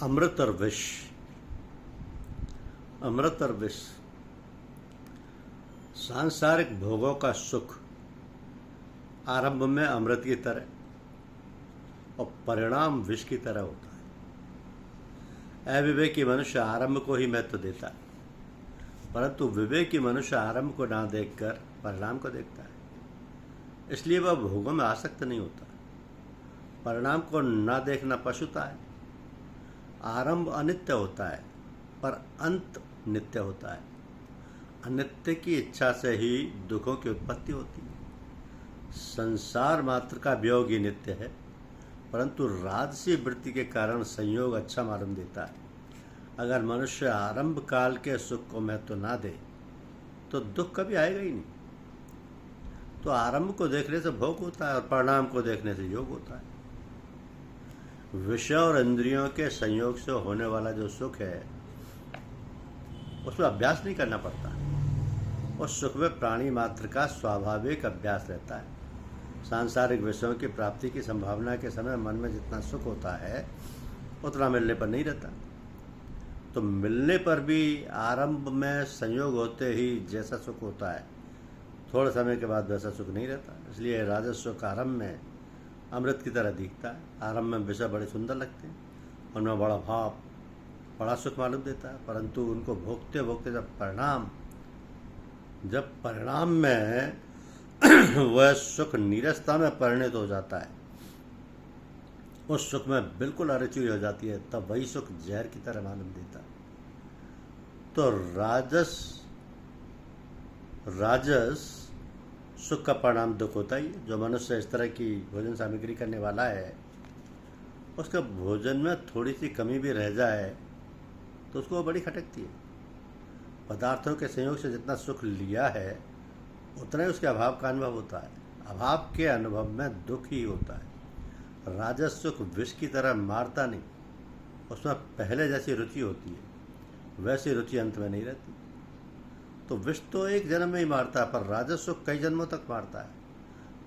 अमृत और विष। अमृत और विष, सांसारिक भोगों का सुख आरंभ में अमृत की तरह और परिणाम विष की तरह होता है। अविवेकी मनुष्य आरंभ को ही महत्व देता है, परंतु विवेकी मनुष्य आरंभ को ना देखकर परिणाम को देखता है, इसलिए वह भोगों में आसक्त नहीं होता। परिणाम को ना देखना पशुता है। आरंभ अनित्य होता है पर अंत नित्य होता है। अनित्य की इच्छा से ही दुखों की उत्पत्ति होती है। संसार मात्र का वियोग ही नित्य है, परंतु राजसी वृत्ति के कारण संयोग अच्छा मालूम देता है। अगर मनुष्य आरंभ काल के सुख को महत्व ना दे तो दुख कभी आएगा ही नहीं। तो आरंभ को देखने से भोग होता है और परिणाम को देखने से योग होता है। विषय और इंद्रियों के संयोग से होने वाला जो सुख है उसमें अभ्यास नहीं करना पड़ता। उस सुख में प्राणी मात्र का स्वाभाविक अभ्यास रहता है। सांसारिक विषयों की प्राप्ति की संभावना के समय मन में जितना सुख होता है उतना मिलने पर नहीं रहता। तो मिलने पर भी आरंभ में संयोग होते ही जैसा सुख होता है, थोड़े समय के बाद वैसा सुख नहीं रहता। इसलिए राजस सुख आरंभ में अमृत की तरह दिखता है। आरंभ में विषय बड़े सुंदर लगते हैं, उनमें बड़ा भाव, बड़ा सुख मालूम देता है, परंतु उनको भोगते भोगते जब परिणाम में वह सुख नीरसता में परिणत हो जाता है, उस सुख में बिल्कुल अरुचि हो जाती है, तब वही सुख जहर की तरह मालूम देता है। तो राजस सुख का परिणाम दुख होता ही है। जो मनुष्य इस तरह की भोजन सामग्री करने वाला है, उसका भोजन में थोड़ी सी कमी भी रह जाए तो उसको वो बड़ी खटकती है। पदार्थों के संयोग से जितना सुख लिया है उतना ही उसके अभाव का अनुभव होता है। अभाव के अनुभव में दुख ही होता है। राजस सुख विष की तरह मारता नहीं, उसमें पहले जैसी रुचि होती है वैसी रुचि अंत में नहीं रहती। तो विष तो एक जन्म में ही मारता है, पर राजस सुख कई जन्मों तक मारता है।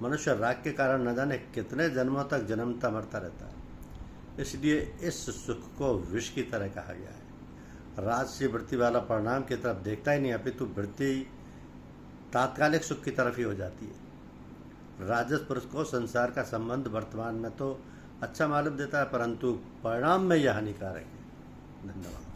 मनुष्य राग के कारण न जाने कितने जन्मों तक जन्मता मरता रहता है। इसलिए इस सुख को विष की तरह कहा गया है। राजसी वृत्ति वाला परिणाम की तरफ देखता ही नहीं, अपितु वृत्ति तात्कालिक सुख की तरफ ही हो जाती है। राजस पुरुष को संसार का संबंध वर्तमान में तो अच्छा मालूम देता है, परंतु परिणाम में यह हानिकारक है। धन्यवाद।